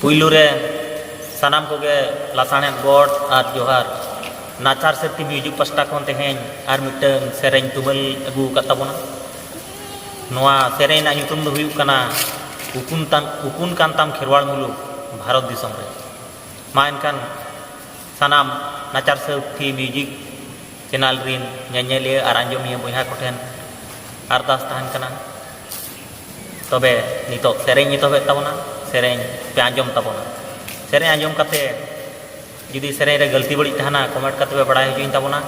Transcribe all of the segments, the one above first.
पुइलुरे सानाम Koge लासाने God और जोहार नाचार शक्ति म्यूजिक पास्टा कोन तेहें आर मिटन सेरेन तुमल अगू कताबोना नोआ सेरेन ना ᱧᱩᱛᱩᱢ ᱫᱚ ᱦᱩᱭᱩᱜ ᱠᱟᱱᱟ उकुन कांताम खेरवाड़ मुलुक भारत दिसम रे मा एनखान सानाम नाचार शक्ति म्यूजिक चैनल रिन ñeñeliya और आंजोमिया बयहा कोठेन अरदास तहन कना तबे नितो सेरेन नितोबे ताबोना सेरेन पे आंजोम ताबोना सेरेन आंजोम कते जुदी सेरेन रे गलती बड़ी तहना कमेंट कते पे बड़ाय हजुइन ताबोना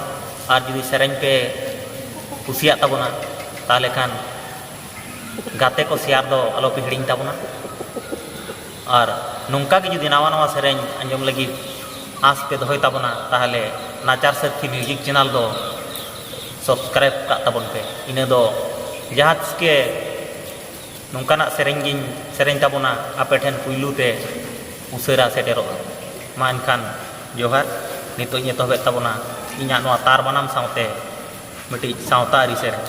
और जुदी सेरेन पे कुसिया ताबोना ताले खान गाते को शेयर दो अलो पे हिड़िंग ताबोना और नोंका के जुदी नावा नावा सेरेन आंजोम लगी आस पे दोहय ताबोना ताहले नाचार शक्ति म्यूजिक चैनल दो सब्सक्राइब का ताबोन पे इने दो जहाज के नोंकाना सेरेन गिन सेरेन ताबोना आपे ठेन पुइलू ते उसेरा सेटेरो मा एनखान जोहार नितो ᱧᱮ तोबे ताबोना इᱧा नोआ तार बनाम सावते मिटी सावता आरी सेरेन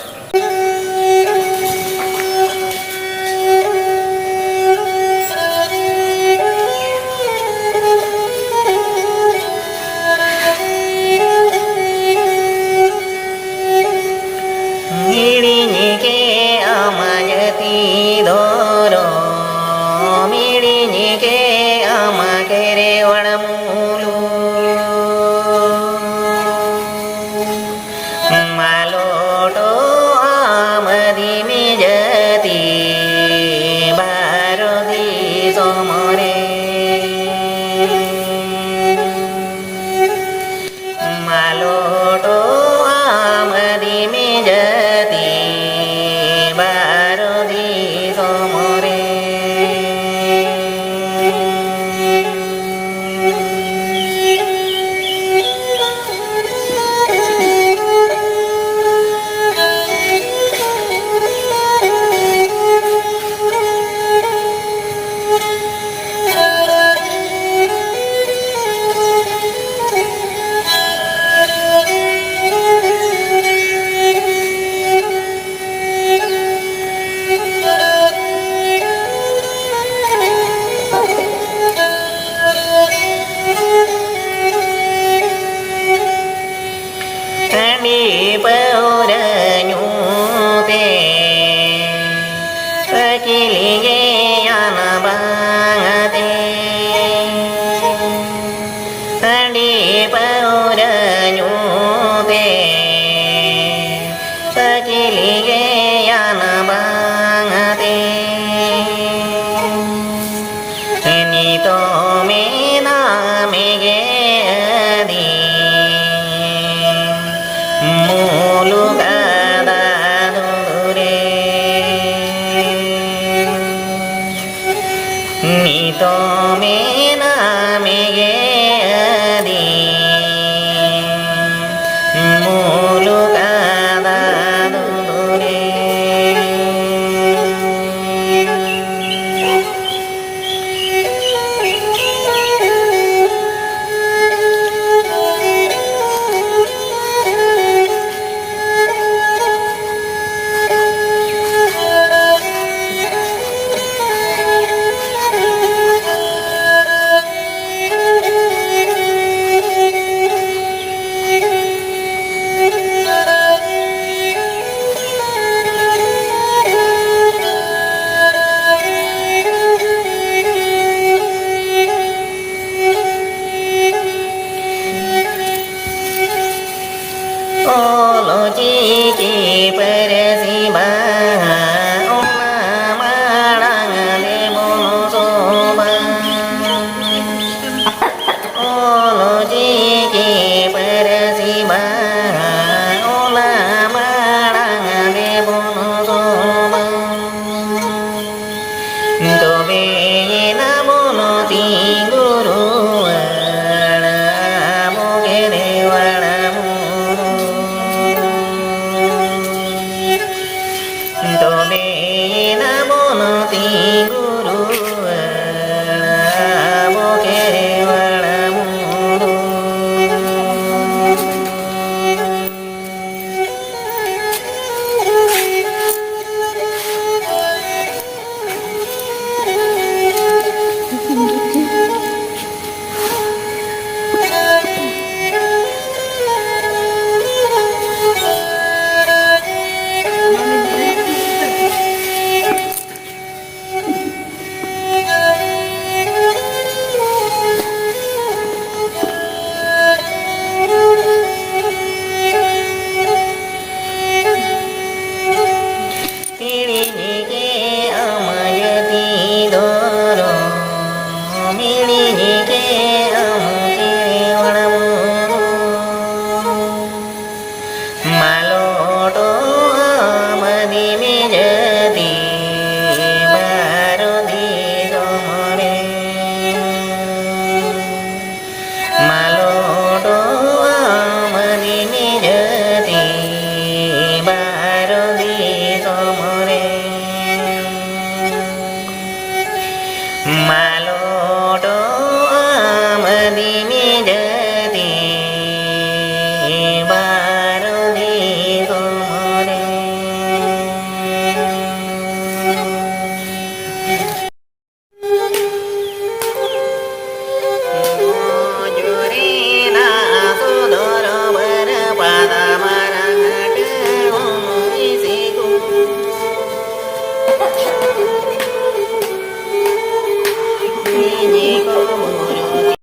Ni